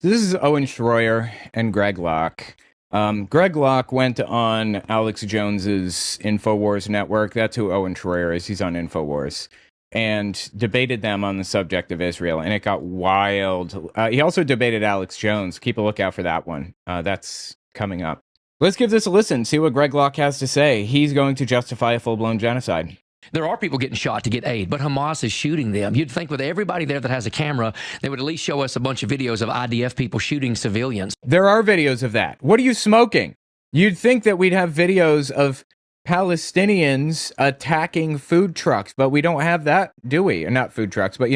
This is Owen Schroyer and Greg Locke. Greg Locke went on Alex Jones's Infowars network. That's who Owen Schroyer is. He's on Infowars. And debated them on the subject of Israel, and it got wild. He also debated Alex Jones. Keep a lookout for that one. That's coming up. Let's give this a listen, see what Greg Locke has to say. He's going to justify a full-blown genocide. There are people getting shot to get aid, but Hamas is shooting them. You'd think with everybody there that has a camera, they would at least show us a bunch of videos of IDF people shooting civilians. There are videos of that. What are you smoking? You'd think that we'd have videos of Palestinians attacking food trucks, but we don't have that, do we? Not food trucks, but,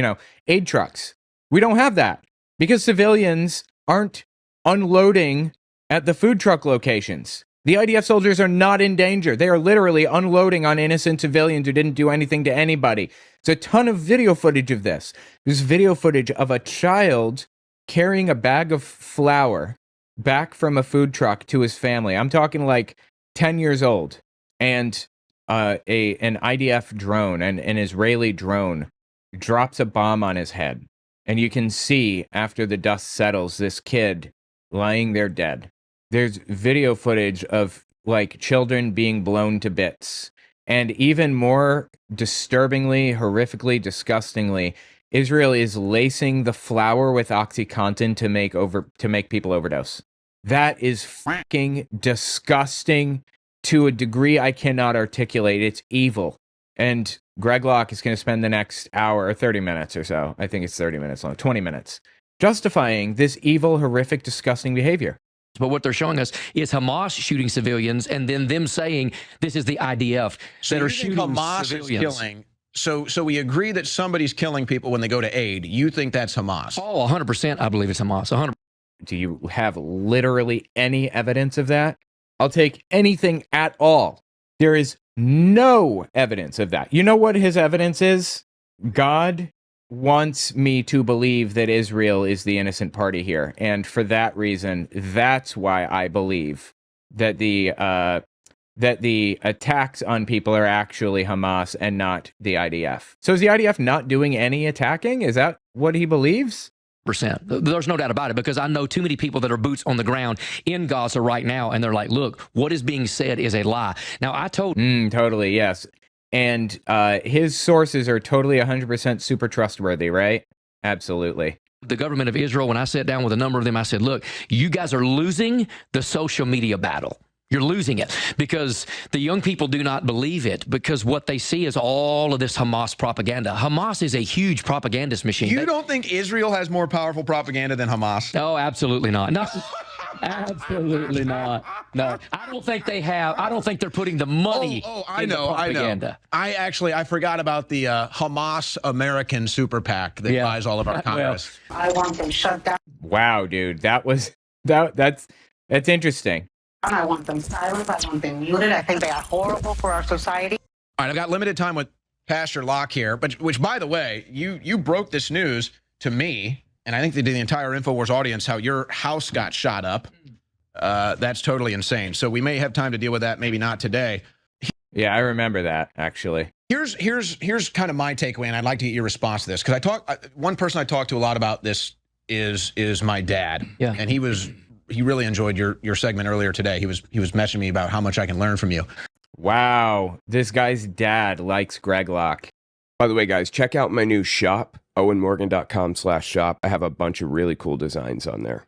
aid trucks. We don't have that because civilians aren't unloading at the food truck locations. The IDF soldiers are not in danger. They are literally unloading on innocent civilians who didn't do anything to anybody. There's a ton of video footage of this. There's video footage of a child carrying a bag of flour back from a food truck to his family. I'm talking like 10 years old. And an IDF drone, an Israeli drone, drops a bomb on his head. And you can see, after the dust settles, this kid lying there dead. There's video footage of like children being blown to bits. And even more disturbingly, horrifically, disgustingly, Israel is lacing the flour with OxyContin to make people overdose. That is fucking disgusting to a degree I cannot articulate. It's evil. And Greg Locke is going to spend the next hour or 30 minutes or so, I think it's 30 minutes long, 20 minutes, justifying this evil, horrific, disgusting behavior. But what they're showing us is Hamas shooting civilians and then them saying this is the IDF that are shooting Hamas civilians. Is killing. So we agree that somebody's killing people when they go to aid. You think that's Hamas? Oh, 100%. I believe it's Hamas. 100%. Do you have literally any evidence of that? I'll take anything at all. There is no evidence of that. You know what his evidence is? God wants me to believe that Israel is the innocent party here. And for that reason, that's why I believe that the attacks on people are actually Hamas and not the IDF. So is the IDF not doing any attacking? Is that what he believes? There's no doubt about it, because I know too many people that are boots on the ground in Gaza right now, and they're like, look, what is being said is a lie. Now, I told... Totally, yes. And his sources are totally 100% super trustworthy, right? Absolutely. The government of Israel, when I sat down with a number of them, I said, look, you guys are losing the social media battle. You're losing it because the young people do not believe it, because what they see is all of this Hamas propaganda. Hamas is a huge propagandist machine. You don't think Israel has more powerful propaganda than Hamas? No, absolutely not. No, absolutely not. No, I don't think they have. I don't think they're putting the money I in know, the propaganda. I forgot about the Hamas American super PAC that buys all of our Congress. I want them shut down. Wow, dude, that's interesting. I want them silenced. I want them muted. I think they are horrible for our society. All right, I've got limited time with Pastor Locke here, which, by the way, you broke this news to me, and I think to the entire Infowars audience, how your house got shot up. That's totally insane. So we may have time to deal with that, maybe not today. Yeah, I remember that, actually. Here's kind of my takeaway, and I'd like to get your response to this, because one person I talked to a lot about this is my dad, and he really enjoyed your segment earlier today. He was messaging me about how much I can learn from you. Wow, this guy's dad likes Greg Locke. By the way, guys, check out my new shop, owenmorgan.com/shop. I have a bunch of really cool designs on there.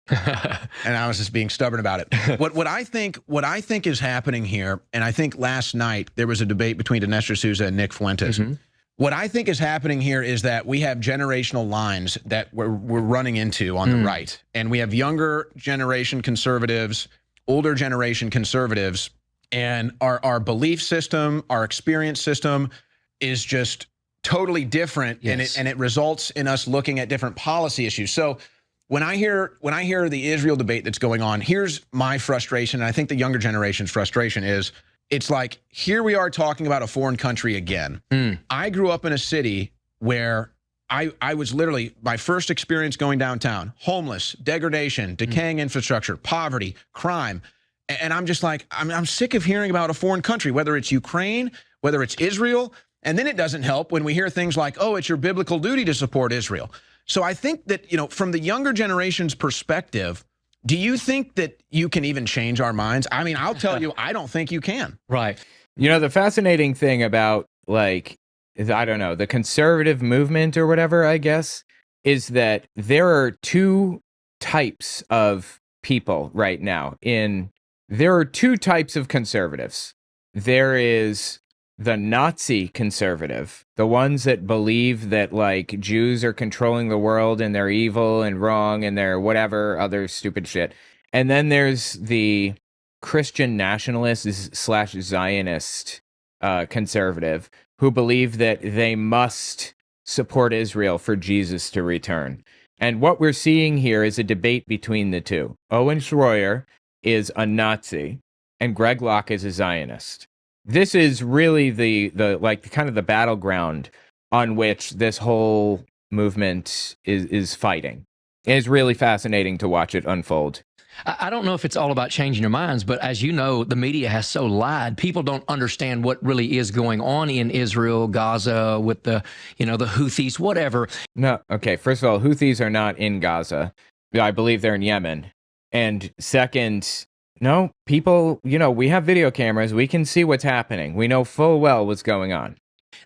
And I was just being stubborn about it. What I think is happening here, and I think last night there was a debate between Dinesh D'Souza and Nick Fuentes. Mm-hmm. What I think is happening here is that we have generational lines that we're running into on the right. And we have younger generation conservatives, older generation conservatives, and our belief system, our experience system is just totally different. Yes. And it results in us looking at different policy issues. So when I hear the Israel debate that's going on, here's my frustration, and I think the younger generation's frustration is, it's like, here we are talking about a foreign country again. I grew up in a city where I was literally, my first experience going downtown, homeless, degradation, decaying infrastructure, poverty, crime. And I'm just like, I'm sick of hearing about a foreign country, whether it's Ukraine, whether it's Israel. And then it doesn't help when we hear things like, oh, it's your biblical duty to support Israel. So I think that, from the younger generation's perspective, do you think that you can even change our minds? I mean, I'll tell you, I don't think you can. Right. The fascinating thing about, like, I don't know, the conservative movement or whatever, I guess, is that there are two types of people right now. There are two types of conservatives. There is the Nazi conservative, the ones that believe that, like, Jews are controlling the world and they're evil and wrong and they're whatever other stupid shit. And then there's the Christian nationalist / Zionist conservative who believe that they must support Israel for Jesus to return. And what we're seeing here is a debate between the two. Owen Schroyer is a Nazi and Greg Locke is a Zionist. This is really the like kind of the battleground on which this whole movement is fighting. It is really fascinating to watch it unfold. I don't know if it's all about changing your minds, but as you know, the media has so lied. People don't understand what really is going on in Israel, Gaza, with the Houthis, whatever. No, okay. First of all, Houthis are not in Gaza. I believe they're in Yemen. And second, no, people, we have video cameras. We can see what's happening. We know full well what's going on.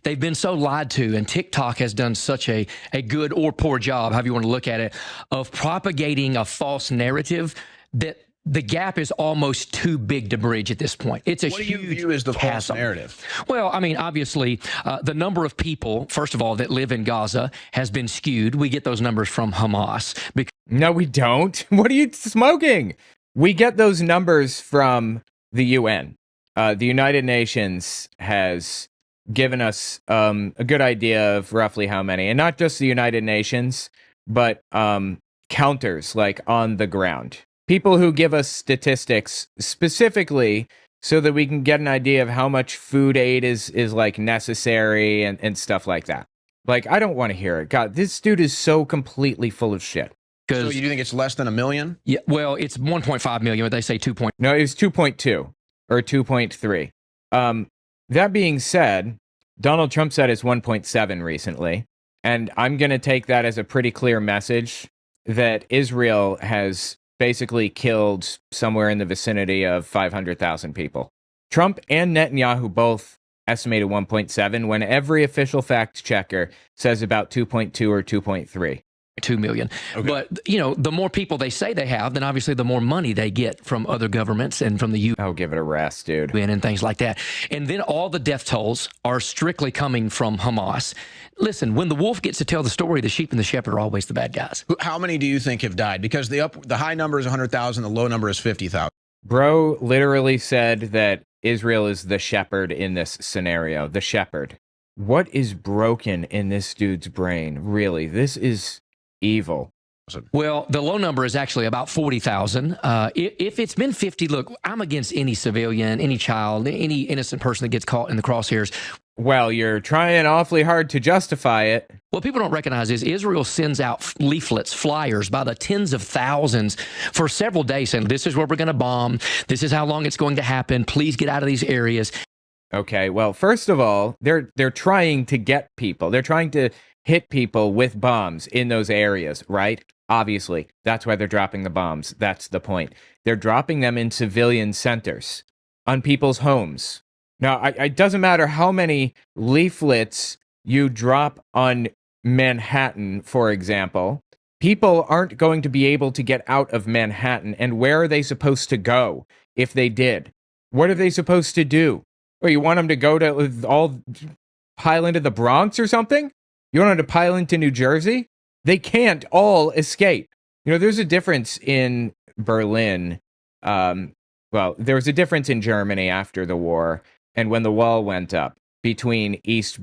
They've been so lied to, and TikTok has done such a good or poor job, however you want to look at it, of propagating a false narrative that the gap is almost too big to bridge at this point. It's a huge. What do you view as the chasm. false narrative? Well, I mean, obviously, the number of people, first of all, that live in Gaza has been skewed. We get those numbers from Hamas. No, we don't. What are you smoking? We get those numbers from the UN. The United Nations has given us a good idea of roughly how many, and not just the United Nations, but counters, like on the ground. People who give us statistics specifically so that we can get an idea of how much food aid is like necessary and stuff like that. Like, I don't want to hear it. God, this dude is so completely full of shit. So you think it's less than 1 million? Yeah, well, it's 1.5 million, but they say 2. No, it was 2.2 or 2.3. That being said, Donald Trump said it's 1.7 recently, and I'm going to take that as a pretty clear message that Israel has basically killed somewhere in the vicinity of 500,000 people. Trump and Netanyahu both estimated 1.7 when every official fact checker says about 2.2 or 2.3. 2 million. Okay. But, the more people they say they have, then obviously the more money they get from other governments and from the UN. Oh, give it a rest, dude. And things like that. And then all the death tolls are strictly coming from Hamas. Listen, when the wolf gets to tell the story, the sheep and the shepherd are always the bad guys. How many do you think have died? Because the high number is 100,000, the low number is 50,000. Bro literally said that Israel is the shepherd in this scenario. The shepherd. What is broken in this dude's brain? Really, this is evil. Well, the low number is actually about 40,000. If it's been 50, look, I'm against any civilian, any child, any innocent person that gets caught in the crosshairs. Well, you're trying awfully hard to justify it. What people don't recognize is Israel sends out leaflets, flyers by the tens of thousands for several days saying, this is where we're going to bomb. This is how long it's going to happen. Please get out of these areas. Okay, well, first of all, they're trying to get people. They're trying to hit people with bombs in those areas, right? Obviously, that's why they're dropping the bombs. That's the point. They're dropping them in civilian centers, on people's homes. Now, it doesn't matter how many leaflets you drop on Manhattan, for example. People aren't going to be able to get out of Manhattan. And where are they supposed to go if they did? What are they supposed to do? Or you want them to go to all pile into the Bronx or something? You want them to pile into New Jersey? They can't all escape. There's a difference in Berlin. Well, there was a difference in Germany after the war and when the wall went up between East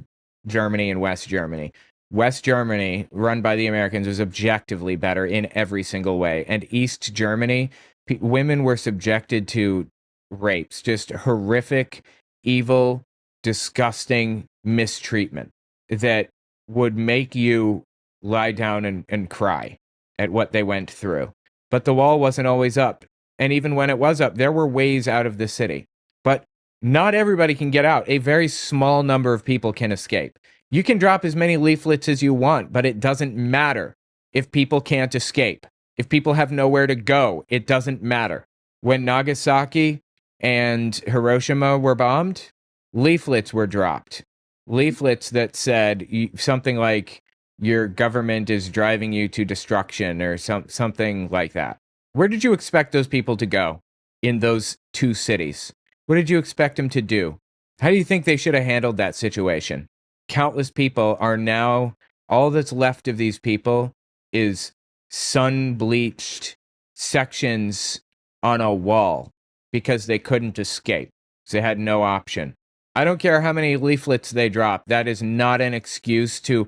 Germany and West Germany. West Germany, run by the Americans, was objectively better in every single way. And East Germany, women were subjected to rapes, just horrific, evil, disgusting mistreatment that would make you lie down and cry at what they went through. But the wall wasn't always up. And even when it was up, there were ways out of the city. But not everybody can get out. A very small number of people can escape. You can drop as many leaflets as you want, but it doesn't matter. if people can't escape, if people have nowhere to go, it doesn't matter. When Nagasaki and Hiroshima were bombed, leaflets were dropped. Leaflets that said something like, your government is driving you to destruction, or something like that. Where did you expect those people to go in those two cities? What did you expect them to do? How do you think they should have handled that situation? Countless people are now, all that's left of these people is sun-bleached sections on a wall because they couldn't escape. They had no option. I don't care how many leaflets they drop. That is not an excuse to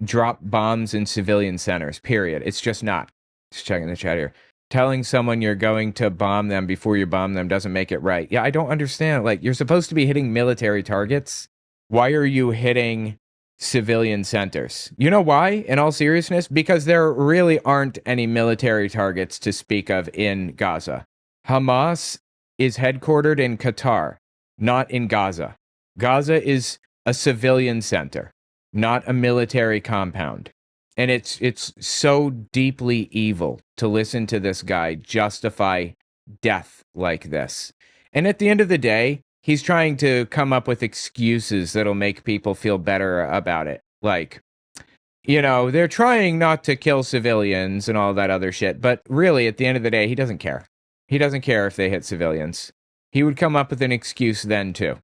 drop bombs in civilian centers, period. It's just not. Just checking the chat here. Telling someone you're going to bomb them before you bomb them doesn't make it right. Yeah, I don't understand. Like, you're supposed to be hitting military targets. Why are you hitting civilian centers? You know why, in all seriousness? Because there really aren't any military targets to speak of in Gaza. Hamas is headquartered in Qatar, not in Gaza. Gaza is a civilian center, not a military compound. And it's so deeply evil to listen to this guy justify death like this. And at the end of the day, he's trying to come up with excuses that'll make people feel better about it. Like, you know, they're trying not to kill civilians and all that other shit. But really, at the end of the day, he doesn't care. He doesn't care if they hit civilians. He would come up with an excuse then, too.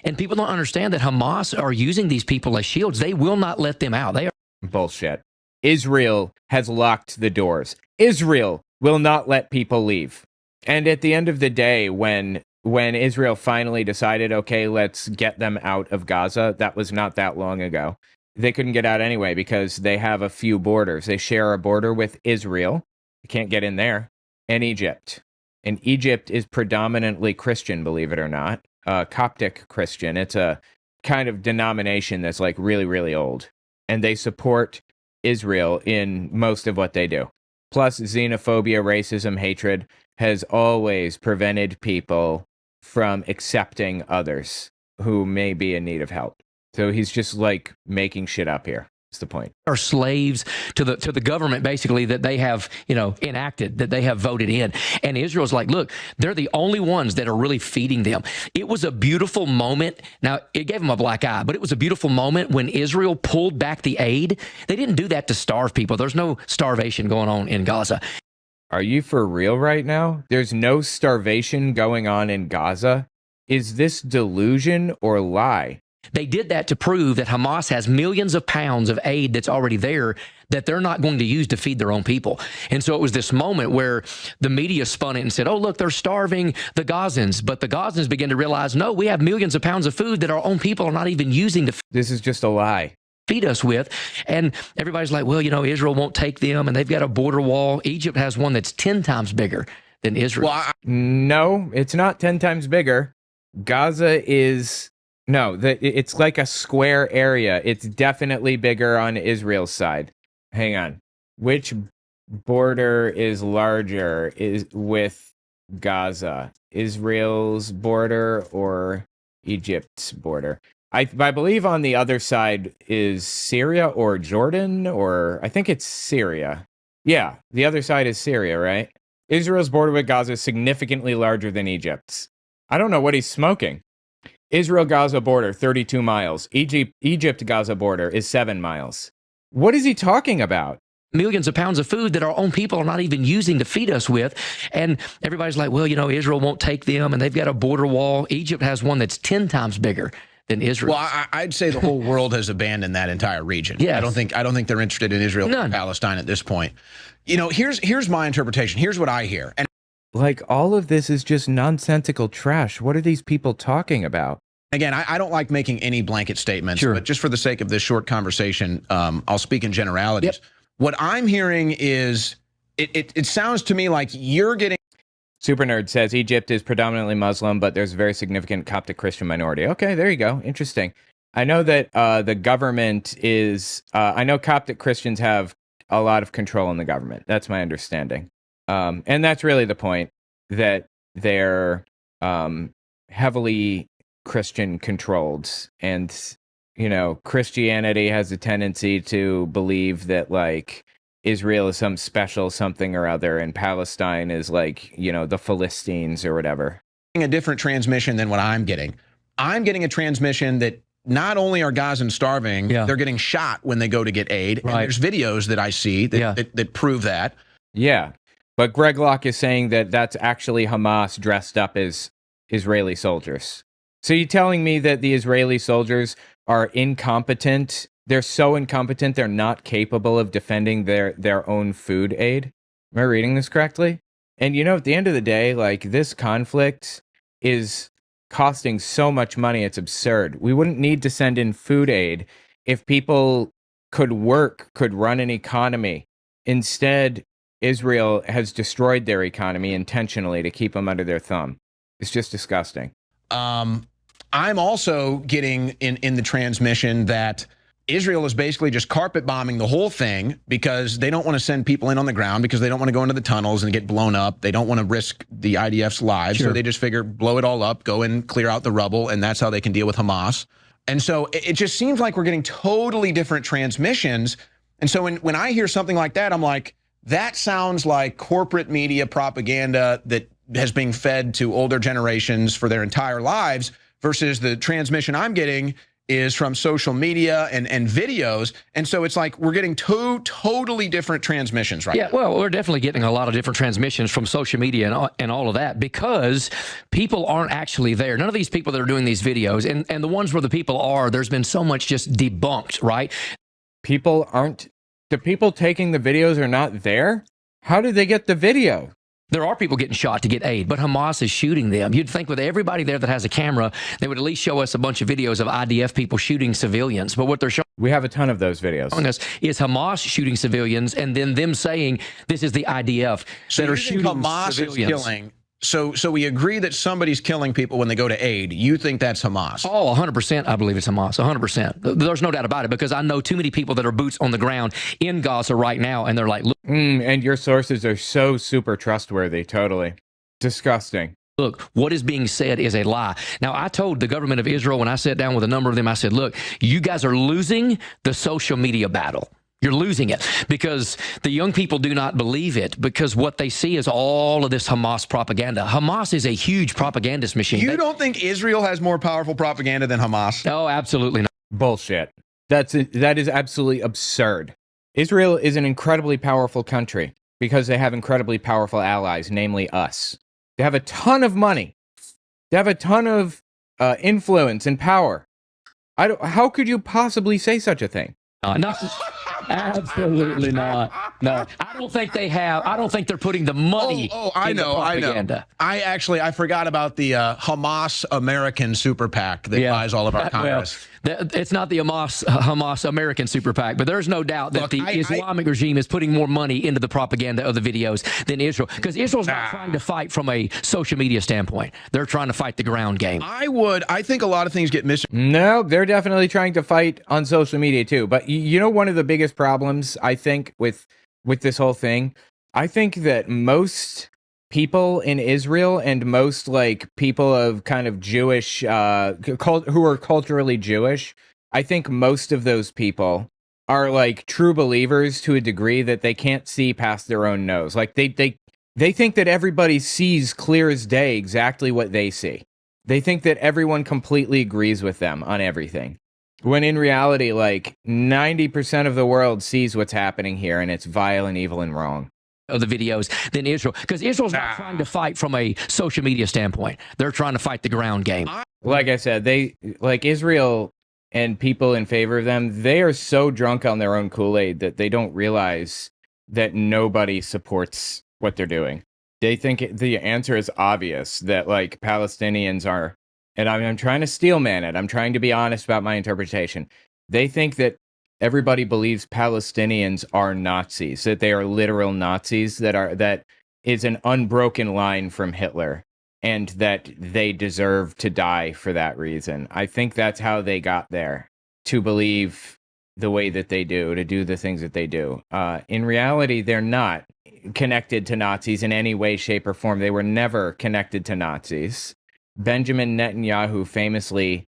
And people don't understand that Hamas are using these people as shields. They will not let them out. They are bullshit. Israel has locked the doors. Israel will not let people leave. And at the end of the day, when Israel finally decided, okay, let's get them out of Gaza, that was not that long ago. They couldn't get out anyway because they have a few borders. They share a border with Israel. You can't get in there. And Egypt. And Egypt is predominantly Christian, believe it or not. Coptic Christian. It's a kind of denomination that's like really, really old. And they support Israel in most of what they do. Plus, xenophobia, racism, hatred has always prevented people from accepting others who may be in need of help. So he's just like making shit up here. That's the point. Are slaves to the government, basically, that they have, enacted, that they have voted in. And Israel's like, look, they're the only ones that are really feeding them. It was a beautiful moment. Now, it gave them a black eye, but it was a beautiful moment when Israel pulled back the aid. They didn't do that to starve people. There's no starvation going on in Gaza. Are you for real right now? There's no starvation going on in Gaza? Is this delusion or lie? They did that to prove that Hamas has millions of pounds of aid that's already there that they're not going to use to feed their own people. And so it was this moment where the media spun it and said, oh, look, they're starving the Gazans. But the Gazans began to realize, no, we have millions of pounds of food that our own people are not even using to This is just a lie. Feed us with. And everybody's like, well, Israel won't take them, and they've got a border wall. Egypt has one that's 10 times bigger than Israel. Well, no, it's not 10 times bigger. Gaza is... No, it's like a square area. It's definitely bigger on Israel's side. Hang on. Which border is larger with Gaza? Israel's border or Egypt's border? I believe on the other side is Syria or Jordan, or I think it's Syria. Yeah, the other side is Syria, right? Israel's border with Gaza is significantly larger than Egypt's. I don't know what he's smoking. Israel-Gaza border, 32 miles. Egypt-Gaza border is 7 miles. What is he talking about? Millions of pounds of food that our own people are not even using to feed us with. And everybody's like, well, Israel won't take them, and they've got a border wall. Egypt has one that's 10 times bigger than Israel. Well, I'd say the whole world has abandoned that entire region. Yes. I don't think they're interested in Israel or Palestine at this point. Here's my interpretation. Here's what I hear. And like, all of this is just nonsensical trash. What are these people talking about? again, I don't like making any blanket statements, Sure. but just for the sake of this short conversation, I'll speak in generalities. Yep. What I'm hearing is, it sounds to me like you're getting... Super Nerd says Egypt is predominantly Muslim, but there's a very significant Coptic Christian minority. Okay, there you go. Interesting. I know that the government is... I know Coptic Christians have a lot of control in the government. That's my understanding. And that's really the point, that they're heavily Christian controlled. And, you know, Christianity has a tendency to believe that, like, Israel is some special something or other, and Palestine is like, you know, the Philistines or whatever. A different transmission than what I'm getting. I'm getting a transmission that not only are Gazans starving, they're getting shot when they go to get aid. Right. And there's videos that I see that prove that. Yeah. But Greg Locke is saying that that's actually Hamas dressed up as Israeli soldiers. So you're telling me that the Israeli soldiers are incompetent? They're so incompetent, they're not capable of defending their own food aid? Am I reading this correctly? And you know, at the end of the day, like, this conflict is costing so much money, it's absurd. We wouldn't need to send in food aid if people could work, could run an economy. Instead, Israel has destroyed their economy intentionally to keep them under their thumb. It's just disgusting. I'm also getting in the transmission that Israel is basically just carpet bombing the whole thing because they don't want to send people in on the ground, because they don't want to go into the tunnels and get blown up. They don't want to risk the IDF's lives. Sure. So they just figure blow it all up, go and clear out the rubble, and that's how they can deal with Hamas. And so it just seems like we're getting totally different transmissions. And so when I hear something like that, I'm like, that sounds like corporate media propaganda that has been fed to older generations for their entire lives, versus the transmission I'm getting is from social media and videos. And so it's like we're getting two totally different transmissions right now. Well, we're definitely getting a lot of different transmissions from social media and all of that, because people aren't actually there. None of these people that are doing these videos, and the ones where the people are, there's been so much just debunked, right? The people taking the videos are not there? How did they get the video? There are people getting shot to get aid, but Hamas is shooting them. You'd think with everybody there that has a camera, they would at least show us a bunch of videos of IDF people shooting civilians. But what they're showing We have a ton of those videos. us is Hamas shooting civilians, and then them saying this is the IDF So that are you think shooting Hamas civilians. is killing. So we agree that somebody's killing people when they go to aid. You think that's Hamas? Oh, 100%. I believe it's Hamas. 100%. There's no doubt about it, because I know too many people that are boots on the ground in Gaza right now, and they're like, And your sources are so super trustworthy. Totally. Disgusting. look, what is being said is a lie. Now, I told the government of Israel when I sat down with a number of them, I said, look, you guys are losing the social media battle. You're losing it because the young people do not believe it, because what they see is all of this Hamas propaganda. Hamas is a huge propagandist machine. You don't think Israel has more powerful propaganda than Hamas? Oh, absolutely not. Bullshit. That is absolutely absurd. Israel is an incredibly powerful country because they have incredibly powerful allies, namely us. They have a ton of money. They have a ton of influence and power. How could you possibly say such a thing? No, absolutely not. No, I don't think they have. I don't think they're putting the money. I in the know. propaganda. I forgot about the Hamas American super PAC that buys all of our Congress. It's not the Hamas American super PAC, but there's no doubt that the Islamic regime is putting more money into the propaganda of the videos than Israel, because Israel's not trying to fight from a social media standpoint. They're trying to fight the ground game. I think a lot of things get missed. No, they're definitely trying to fight on social media too. But you know, one of the biggest problems I think with this whole thing, I think that most people in Israel and most like people of kind of Jewish, who are culturally Jewish, I think most of those people are like true believers to a degree that they can't see past their own nose. Like they think that everybody sees clear as day exactly what they see. They think that everyone completely agrees with them on everything. When in reality, like 90% of the world sees what's happening here, and it's vile and evil and wrong. Of the videos than Israel, because Israel's not trying to fight from a social media standpoint. They're trying to fight the ground game. Like I said, they like Israel and people in favor of them. They are so drunk on their own Kool-Aid that they don't realize that nobody supports what they're doing. They think the answer is obvious, that like Palestinians are, and I'm trying to steelman it. I'm trying to be honest about my interpretation. They think that everybody believes Palestinians are Nazis, that they are literal Nazis, that is an unbroken line from Hitler, and that they deserve to die for that reason. I think that's how they got there, to believe the way that they do, to do the things that they do. In reality, they're not connected to Nazis in any way, shape, or form. They were never connected to Nazis. Benjamin Netanyahu famously,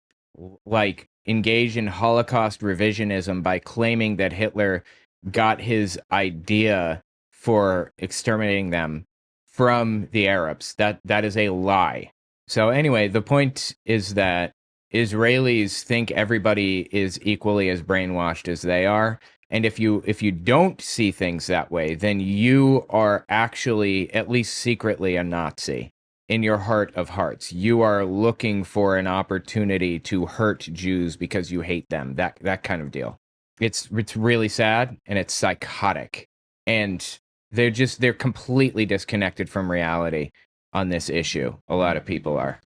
like, engaged in Holocaust revisionism by claiming that Hitler got his idea for exterminating them from the Arabs. That is a lie. So anyway, the point is that Israelis think everybody is equally as brainwashed as they are. And if you don't see things that way, then you are actually, at least secretly, a Nazi in your heart of hearts. You are looking for an opportunity to hurt Jews because you hate them. That kind of deal. It's really sad and it's psychotic. And they're completely disconnected from reality on this issue. A lot of people are.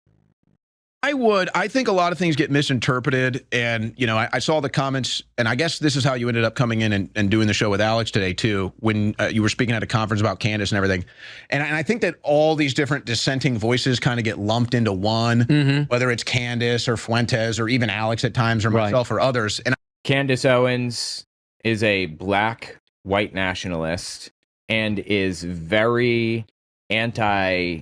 I think a lot of things get misinterpreted. And, you know, I saw the comments, and I guess this is how you ended up coming in and doing the show with Alex today, too, when you were speaking at a conference about Candace and everything. And I think that all these different dissenting voices kind of get lumped into one, whether it's Candace or Fuentes or even Alex at times or myself or others. And Candace Owens is a black white nationalist and is very anti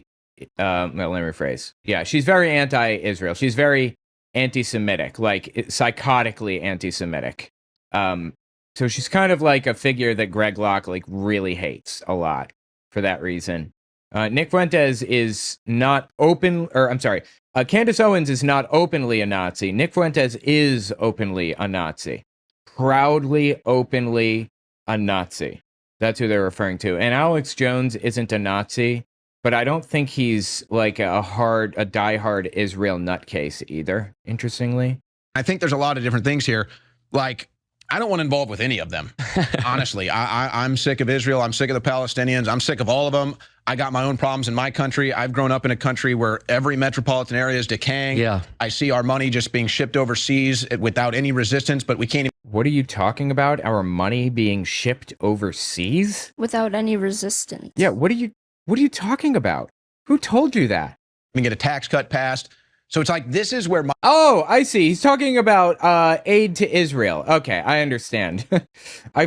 well, let me rephrase. Yeah, she's very anti-Israel. She's very anti-Semitic, like psychotically anti-Semitic. So she's kind of like a figure that Greg Locke like really hates a lot for that reason. Nick Fuentes is not open, or I'm sorry, Candace Owens is not openly a Nazi. Nick Fuentes is openly a Nazi. Proudly, openly a Nazi. That's who they're referring to. And Alex Jones isn't a Nazi. But I don't think he's like a diehard Israel nutcase either, interestingly. I think there's a lot of different things here. Like, I don't want to involve with any of them, honestly. I'm sick of Israel. I'm sick of the Palestinians. I'm sick of all of them. I got my own problems in my country. I've grown up in a country where every metropolitan area is decaying. Yeah. I see our money just being shipped overseas without any resistance, but we can't even. What are you talking about? Our money being shipped overseas? Without any resistance. Yeah, what are you talking about? Who told you that? Get a tax cut passed. So it's like, this is where Oh, I see. He's talking about aid to Israel. Okay, I understand.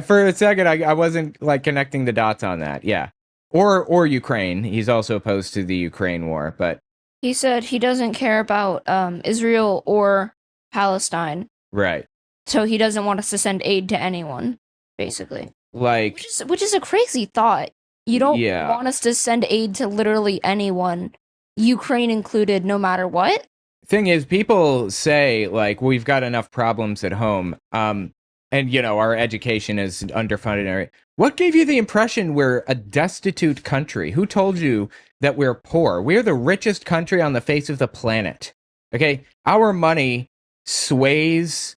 For a second, I wasn't like connecting the dots on that. Yeah. Or Ukraine. He's also opposed to the Ukraine war, but He said he doesn't care about Israel or Palestine. right. So he doesn't want us to send aid to anyone, basically. Like, Which is a crazy thought. You don't Yeah. want us to send aid to literally anyone, Ukraine included, no matter what? thing is, people say like we've got enough problems at home, and you know our education is underfunded. What gave you the impression we're a destitute country? Who told you that we're poor? We're the richest country on the face of the planet. Okay, our money sways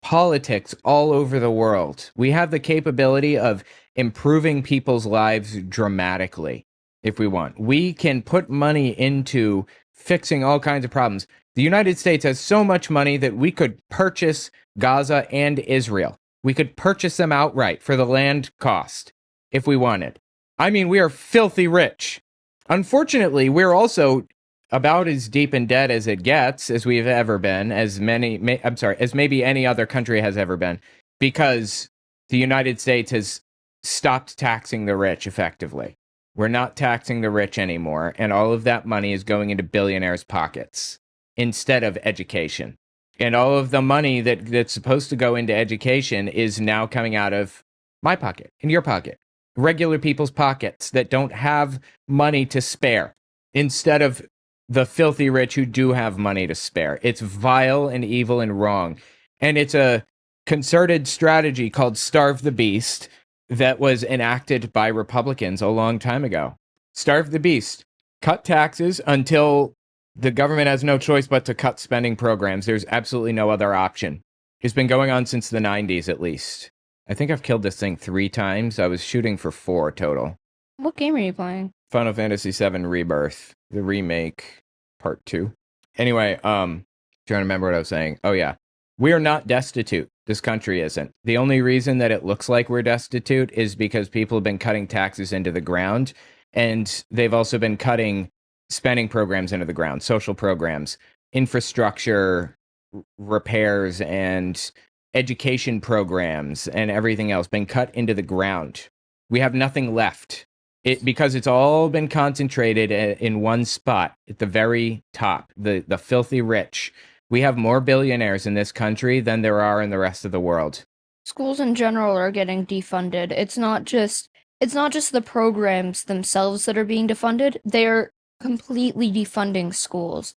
politics all over the world. We have the capability of improving people's lives dramatically if we want. We can put money into fixing all kinds of problems. The United States has so much money that we could purchase Gaza and Israel. We could purchase them outright for the land cost if we wanted. I mean, we are filthy rich. Unfortunately, we're also about as deep in debt as it gets, as we've ever been, as maybe any other country has ever been, because the United States has stopped taxing the rich effectively. We're not taxing the rich anymore, and all of that money is going into billionaires' pockets instead of education. And all of the money that's supposed to go into education is now coming out of my pocket, in your pocket, regular people's pockets that don't have money to spare, instead of the filthy rich who do have money to spare. It's vile and evil and wrong. And it's a concerted strategy called Starve the Beast that was enacted by Republicans a long time ago. Starve the beast. Cut taxes until the government has no choice but to cut spending programs. There's absolutely no other option. It's been going on since the 90s at least. I think I've killed this thing 3 times. I was shooting for 4 total. What game are you playing? Final Fantasy VII Rebirth, the remake, part 2. Anyway, trying to remember what I was saying. Oh yeah, we are not destitute. This country isn't. The only reason that it looks like we're destitute is because people have been cutting taxes into the ground, and they've also been cutting spending programs into the ground, social programs, infrastructure repairs, and education programs, and everything else been cut into the ground. We have nothing left. Because it's all been concentrated in one spot at the very top, the filthy rich. We have more billionaires in this country than there are in the rest of the world. Schools in general are getting defunded. It's not just the programs themselves that are being defunded. They're completely defunding schools.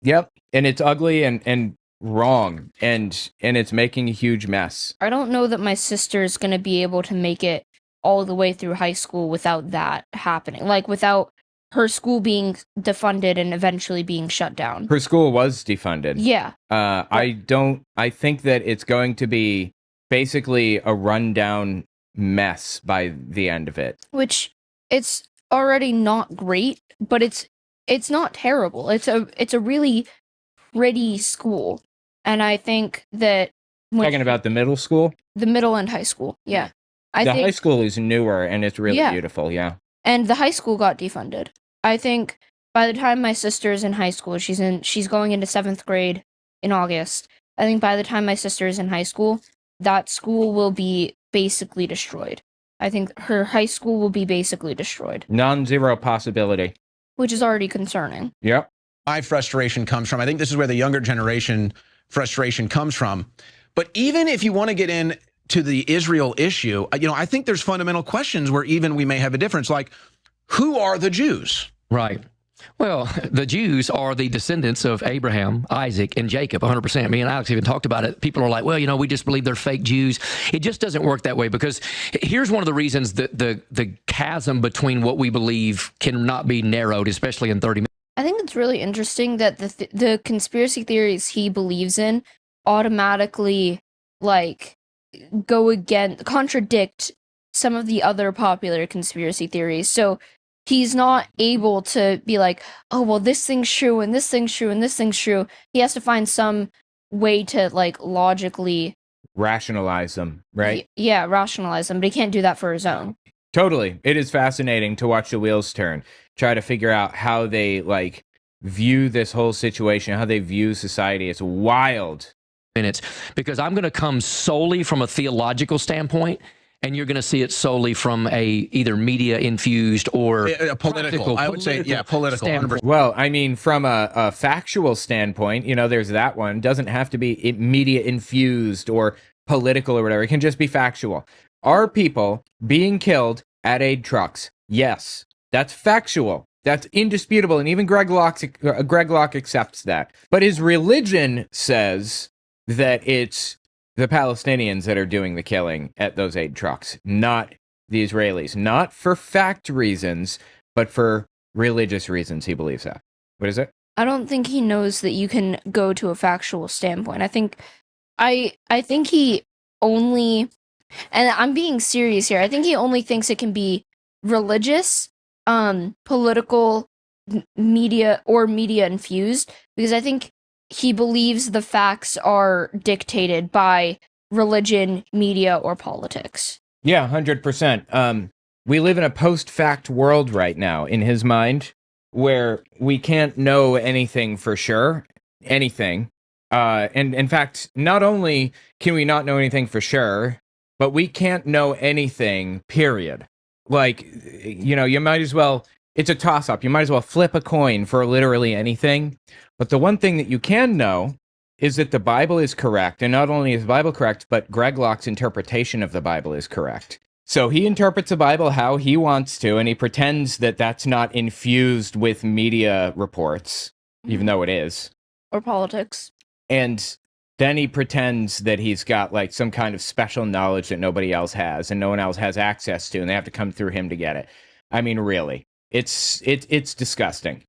Yep, and it's ugly and wrong, and it's making a huge mess. I don't know that my sister's going to be able to make it all the way through high school without that happening. Like without her school being defunded and eventually being shut down. Her school was defunded. Yeah. I think that it's going to be basically a rundown mess by the end of it. Which it's already not great, but it's not terrible. It's a really pretty school. And I think that Talking about the middle school? the middle and high school. Yeah. The high school is newer and it's really Yeah. beautiful, yeah. And the high school got defunded. I think by the time my sister's in high school, she's going into 7th grade in August. I think by the time my sister is in high school, that school will be basically destroyed. I think her high school will be basically destroyed, Non-zero possibility. which is already concerning. Yep. My frustration comes from, I think this is where the younger generation frustration comes from. But even if you want to get in to the Israel issue, I think there's fundamental questions where even we may have a difference. Like, who are the Jews? Right. Well, the Jews are the descendants of Abraham, Isaac, and Jacob, 100%. Me and Alex even talked about it. People are like, well, we just believe they're fake Jews. It just doesn't work that way, because here's one of the reasons that the chasm between what we believe cannot be narrowed, especially in 30 minutes. I think it's really interesting that the conspiracy theories he believes in automatically contradict some of the other popular conspiracy theories. So he's not able to be like, oh, well, this thing's true and this thing's true and this thing's true. He has to find some way to logically Rationalize them, right? Yeah, rationalize them, but he can't do that for his own. Totally. It is fascinating to watch the wheels turn, try to figure out how they view this whole situation, how they view society. It's wild. Minutes, because I'm going to come solely from a theological standpoint, and you're going to see it solely from a either media infused or A political. I would say, yeah, political. 100%. Well, I mean, from a factual standpoint, there's that one. Doesn't have to be media infused or political or whatever. It can just be factual. Are people being killed at aid trucks? Yes, that's factual. That's indisputable, and even Greg Locke accepts that. But his religion says that it's the Palestinians that are doing the killing at those aid trucks, not the Israelis. Not for fact reasons, but for religious reasons, he believes that. What is it? I don't think he knows that you can go to a factual standpoint. I think he only, and I'm being serious here, I think he only thinks it can be religious, political, media infused, because I think he believes the facts are dictated by religion, media, or politics. Yeah, 100%. We live in a post-fact world right now, in his mind, where we can't know anything for sure, anything. And in fact, not only can we not know anything for sure, but we can't know anything, period. You might as well, it's a toss-up. You might as well flip a coin for literally anything. But the one thing that you can know is that the Bible is correct. And not only is the Bible correct, but Greg Locke's interpretation of the Bible is correct. So he interprets the Bible how he wants to, and he pretends that that's not infused with media reports, even though it is. Or politics. And then he pretends that he's got some kind of special knowledge that nobody else has and no one else has access to, and they have to come through him to get it. I mean, really, it's disgusting.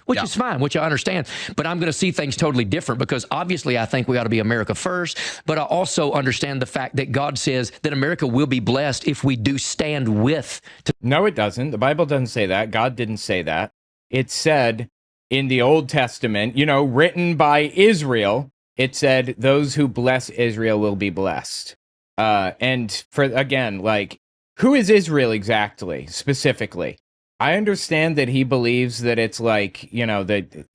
Which is fine, which I understand, but I'm going to see things totally different, because obviously I think we ought to be America first, but I also understand the fact that God says that America will be blessed if we do stand with. No, it doesn't. The Bible doesn't say that. God didn't say that. It said in the Old Testament, written by Israel, it said those who bless Israel will be blessed. And for, again, who is Israel exactly, specifically? I understand that he believes that it's the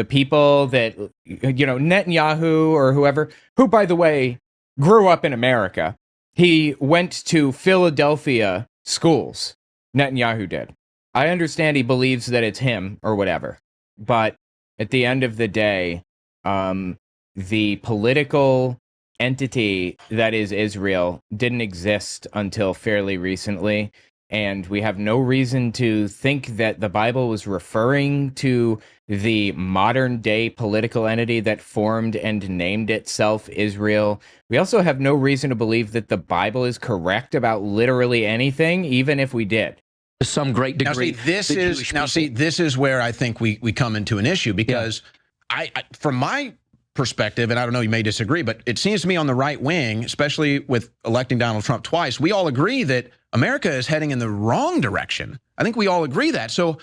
people that, Netanyahu or whoever, who, by the way, grew up in America. He went to Philadelphia schools. Netanyahu did. I understand he believes that it's him or whatever. But at the end of the day, the political entity that is Israel didn't exist until fairly recently. And we have no reason to think that the Bible was referring to the modern day political entity that formed and named itself Israel. We also have no reason to believe that the Bible is correct about literally anything, even if we did. To some great degree. This is where I think we come into an issue, because I from my perspective, and I don't know, you may disagree, but it seems to me on the right wing, especially with electing Donald Trump twice, we all agree that America is heading in the wrong direction. I think we all agree that. So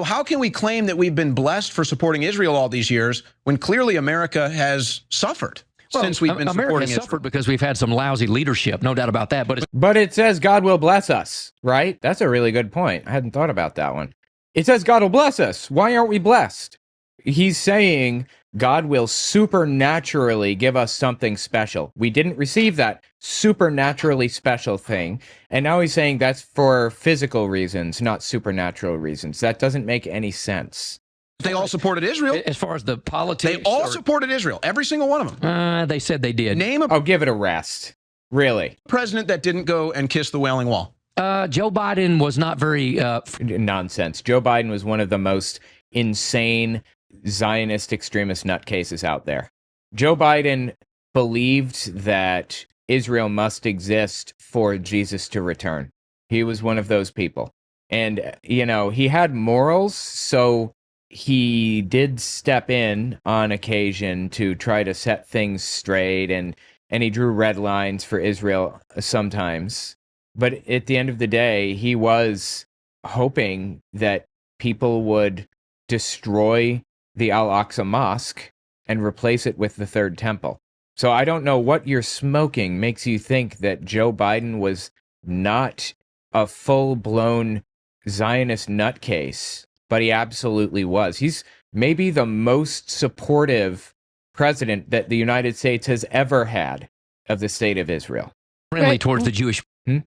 how can we claim that we've been blessed for supporting Israel all these years when clearly America has suffered since we've been supporting Israel? Suffered because we've had some lousy leadership, no doubt about that. But it says God will bless us, right? That's a really good point. I hadn't thought about that one. It says God will bless us. Why aren't we blessed? He's saying God will supernaturally give us something special. We didn't receive that supernaturally special thing. And now he's saying that's for physical reasons, not supernatural reasons. That doesn't make any sense. They all supported Israel. As far as the politics. They all supported Israel. Every single one of them. They said they did. Name a give it a rest. Really? President that didn't go and kiss the Wailing Wall. Joe Biden was not very... Nonsense. Joe Biden was one of the most insane Zionist extremist nutcases out there. Joe Biden believed that Israel must exist for Jesus to return. He was one of those people. And, you know, he had morals, so he did step in on occasion to try to set things straight, and he drew red lines for Israel sometimes. But at the end of the day, he was hoping that people would destroy the Al-Aqsa Mosque and replace it with the Third Temple. So I don't know what you're smoking makes you think that Joe Biden was not a full-blown Zionist nutcase, but he absolutely was. He's maybe the most supportive president that the United States has ever had of the state of Israel. Friendly towards the Jewish...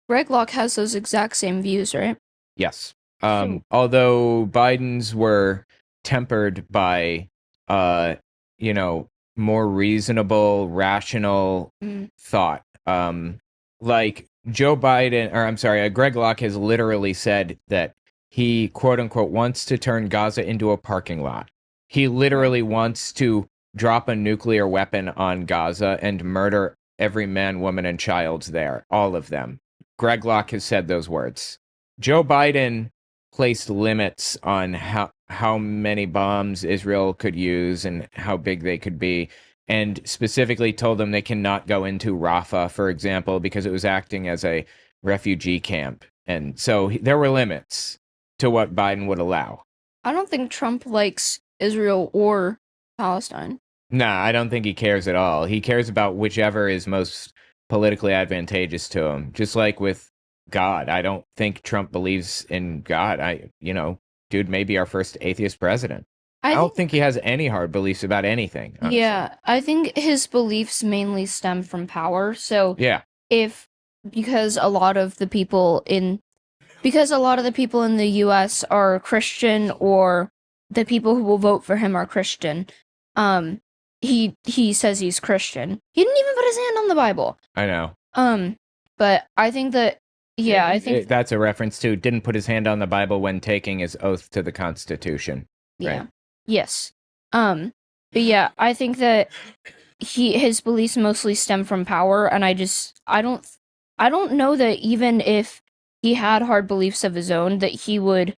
Greg Locke has those exact same views, right? Yes. Although Biden's were tempered by, more reasonable, rational thought. Like Joe Biden, Greg Locke has literally said that he, quote unquote, wants to turn Gaza into a parking lot. He literally wants to drop a nuclear weapon on Gaza and murder every man, woman, and child there, all of them. Greg Locke has said those words. Joe Biden placed limits on how many bombs Israel could use and how big they could be, and specifically told them they cannot go into Rafah, for example, because it was acting as a refugee camp. And so there were limits to what Biden would allow. I don't think Trump likes Israel or Palestine. Nah, I don't think he cares at all. He cares about whichever is most politically advantageous to him. Just like with God, I don't think Trump believes in God. Dude may be our first atheist president. I don't think he has any hard beliefs about anything. Honestly. Yeah, I think his beliefs mainly stem from power. So yeah, because a lot of the people in the U.S. are Christian, or the people who will vote for him are Christian. He says he's Christian. He didn't even put his hand on the Bible. I know. But I think that. Yeah, I think that's a reference to didn't put his hand on the Bible when taking his oath to the Constitution. Yeah. Right? Yes. But yeah, I think that his beliefs mostly stem from power, and I don't know that even if he had hard beliefs of his own, that he would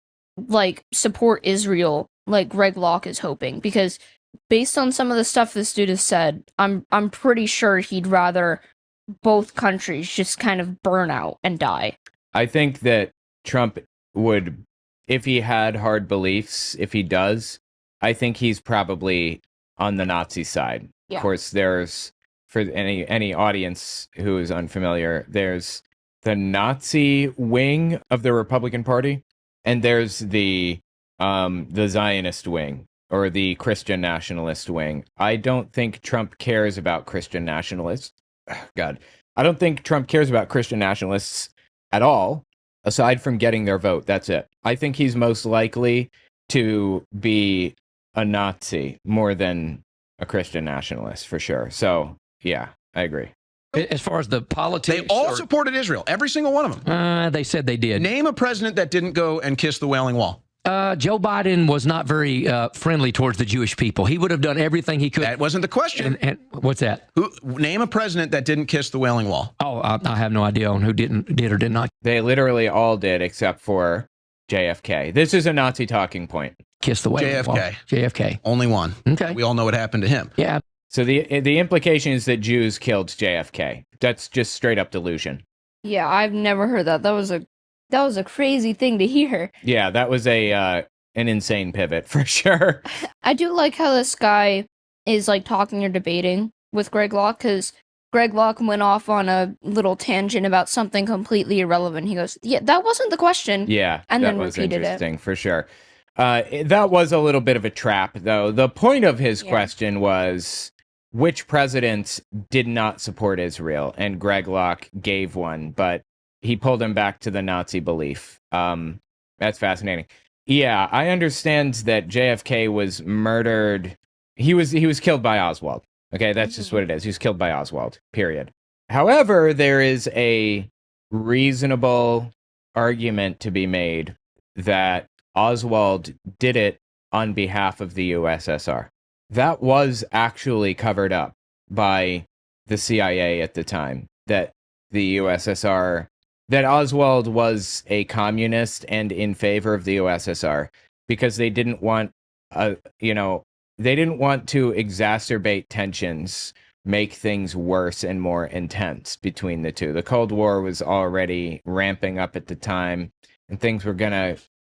support Israel like Greg Locke is hoping, because based on some of the stuff this dude has said, I'm pretty sure he'd rather both countries just kind of burn out and die. I think that Trump would, if he had hard beliefs, if he does, I think he's probably on the Nazi side. Yeah. Of course, there's, for any audience who is unfamiliar, there's the Nazi wing of the Republican Party, and there's the Zionist wing, or the Christian nationalist wing. I don't think Trump cares about Christian nationalists. I don't think Trump cares about Christian nationalists at all, aside from getting their vote. That's it. I think he's most likely to be a Nazi more than a Christian nationalist, for sure. So, yeah. I agree. As far as the politics, They all supported Israel, every single one of them. they said they did. Name a president that didn't go and kiss the Wailing Wall. Joe Biden was not very friendly towards the Jewish people. He would have done everything he could. That wasn't the question. And what's that? Name a president that didn't kiss the Wailing Wall. Oh, I have no idea on who did or did not They literally all did except for JFK. This is a Nazi talking point. kiss the Wailing Wall. JFK. JFK. Only one. Okay. We all know what happened to him. Yeah. So the implication is that Jews killed JFK. That's just straight up delusion. Yeah, I've never heard that. That was a crazy thing to hear. Yeah, that was an insane pivot for sure. I do like how this guy is like talking or debating with Greg Locke, because Greg Locke went off on a little tangent about something completely irrelevant. He goes, "Yeah, that wasn't the question." Yeah, And that then was repeated it. interesting for sure. That was a little bit of a trap, though. The point of his question was which presidents did not support Israel, and Greg Locke gave one, but he pulled him back to the Nazi belief. That's fascinating. Yeah, I understand that JFK was murdered. He was killed by Oswald. Okay, that's just what it is. He was killed by Oswald, period. However, there is a reasonable argument to be made that Oswald did it on behalf of the USSR. That was actually covered up by the CIA at the time, that the USSR, that Oswald was a communist and in favor of the USSR because they didn't want, they didn't want to exacerbate tensions, make things worse and more intense between the two. The Cold War was already ramping up at the time, and things were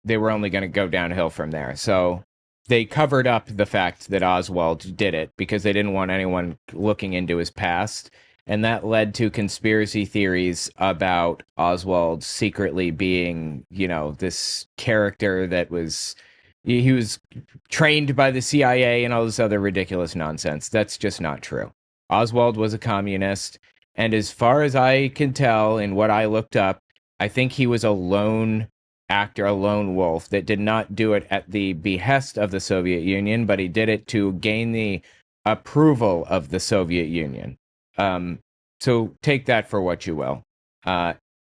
they were only going to go downhill from there. So they covered up the fact that Oswald did it because they didn't want anyone looking into his past. And that led to conspiracy theories about Oswald secretly being, this character that he was trained by the CIA and all this other ridiculous nonsense. That's just not true. Oswald was a communist. And as far as I can tell in what I looked up, I think he was a lone actor, a lone wolf that did not do it at the behest of the Soviet Union, but he did it to gain the approval of the Soviet Union. So take that for what you will.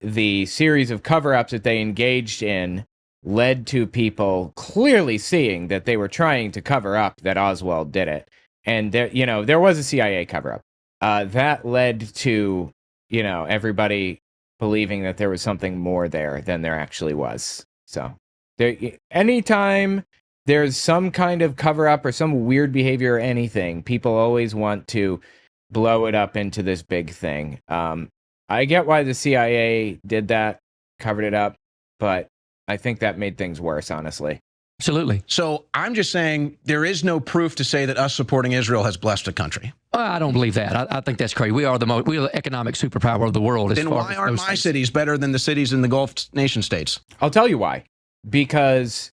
The series of cover-ups that they engaged in led to people clearly seeing that they were trying to cover up that Oswald did it. And there was a CIA cover-up. That led to, everybody believing that there was something more there than there actually was. So anytime there's some kind of cover-up or some weird behavior or anything, people always want to blow it up into this big thing. I get why the CIA did that, covered it up, but I think that made things worse, honestly. Absolutely. So I'm just saying there is no proof to say that us supporting Israel has blessed a country. I don't believe that. I think that's crazy. We are the economic superpower of the world. Then why aren't my cities better than the cities in the Gulf nation states? I'll tell you why. Because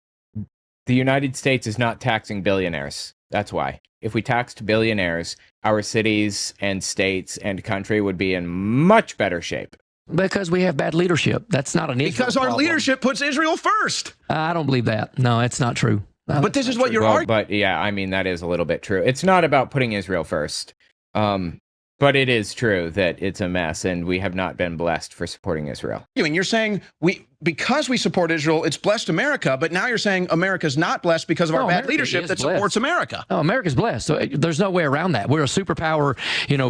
the United States is not taxing billionaires. That's why. If we taxed billionaires, our cities and states and country would be in much better shape. Because we have bad leadership. That's not an Israel Because our problem. leadership puts Israel first. I don't believe that. No, it's not true. But this is what you're Well, arguing. but yeah, I mean, that is a little bit true. It's not about putting Israel first. But it is true that it's a mess, and we have not been blessed for supporting Israel. You're saying because we support Israel, it's blessed America, but now you're saying America's not blessed because of our bad America leadership is that blessed. supports America. Oh, America's blessed. So there's no way around that. We're a superpower,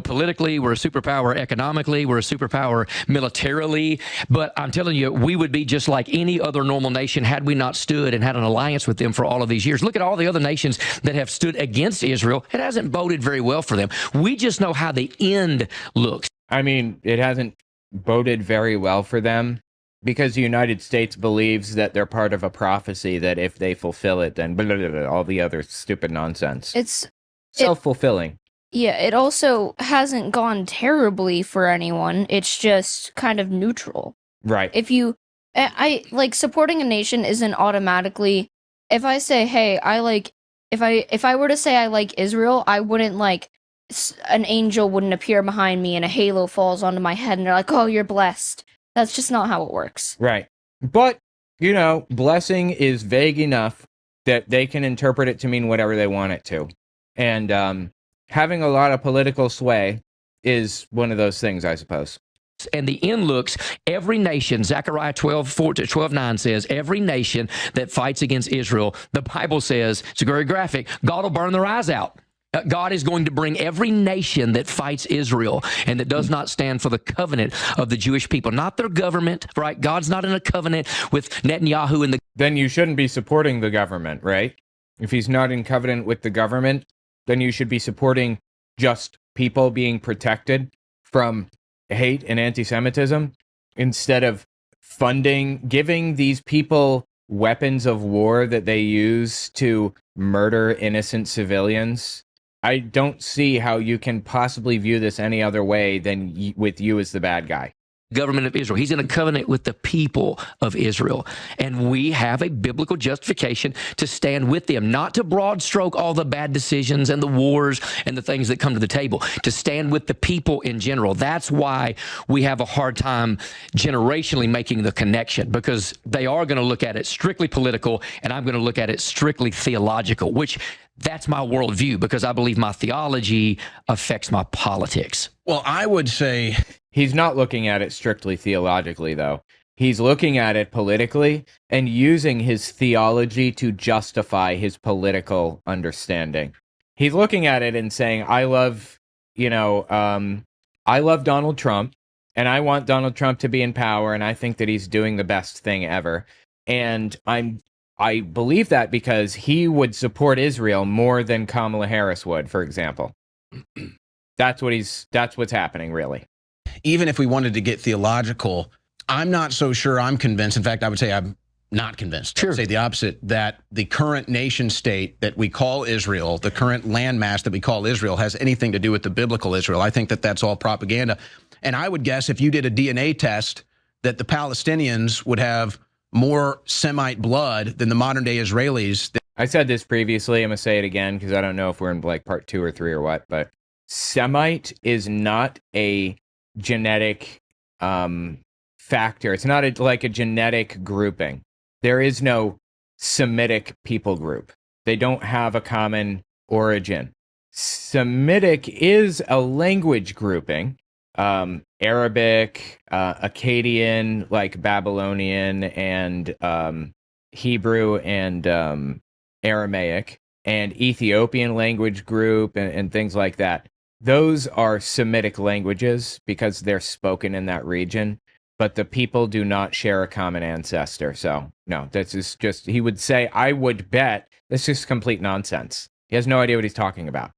politically. We're a superpower economically. We're a superpower militarily. But I'm telling you, we would be just like any other normal nation had we not stood and had an alliance with them for all of these years. Look at all the other nations that have stood against Israel. It hasn't boded very well for them. We just know how the end looks. I mean, it hasn't boded very well for them because the United States believes that they're part of a prophecy that if they fulfill it, then blah, blah, blah, all the other stupid nonsense. It's self-fulfilling. Yeah, it also hasn't gone terribly for anyone. It's just kind of neutral. Right. I like supporting a nation isn't automatically. If I say, hey, if I were to say I like Israel, I wouldn't an angel wouldn't appear behind me and a halo falls onto my head and they're like, oh, you're blessed. That's just not how it works. Right. But, blessing is vague enough that they can interpret it to mean whatever they want it to. And having a lot of political sway is one of those things, I suppose. And the end looks, every nation, Zechariah 12:9 says, every nation that fights against Israel, the Bible says, it's very graphic, God will burn their eyes out. God is going to bring every nation that fights Israel and that does not stand for the covenant of the Jewish people, not their government, right? God's not in a covenant with Netanyahu and the... Then you shouldn't be supporting the government, right? If he's not in covenant with the government, then you should be supporting just people being protected from hate and anti-Semitism instead of giving these people weapons of war that they use to murder innocent civilians. I don't see how you can possibly view this any other way than with you as the bad guy. Government of Israel. He's in a covenant with the people of Israel. And we have a biblical justification to stand with them, not to broad stroke all the bad decisions and the wars and the things that come to the table, to stand with the people in general. That's why we have a hard time generationally making the connection, because they are going to look at it strictly political, and I'm going to look at it strictly theological, which that's my worldview, because I believe my theology affects my politics. Well, I would say he's not looking at it strictly theologically, though. He's looking at it politically and using his theology to justify his political understanding. He's looking at it and saying, I love Donald Trump, and I want Donald Trump to be in power, and I think that he's doing the best thing ever. And I believe that because he would support Israel more than Kamala Harris would, for example. That's what's happening, really. Even if we wanted to get theological, I'm not so sure I'm convinced. In fact, I would say I'm not convinced. Sure. I would say the opposite, that the current nation state that we call Israel, the current landmass that we call Israel, has anything to do with the biblical Israel. I think that that's all propaganda. And I would guess if you did a DNA test, that the Palestinians would have more Semite blood than the modern day Israelis. I said this previously. I'm going to say it again because I don't know if we're in like part 2 or 3 or what, but Semite is not a genetic factor. It's not like a genetic grouping. There is no Semitic people group. They don't have a common origin. Semitic is a language grouping. Arabic, Akkadian, like Babylonian, and Hebrew and Aramaic, and Ethiopian language group, and things like that. Those are Semitic languages because they're spoken in that region, but the people do not share a common ancestor. So, no, this is just, he would say, I would bet, this is complete nonsense. He has no idea what he's talking about.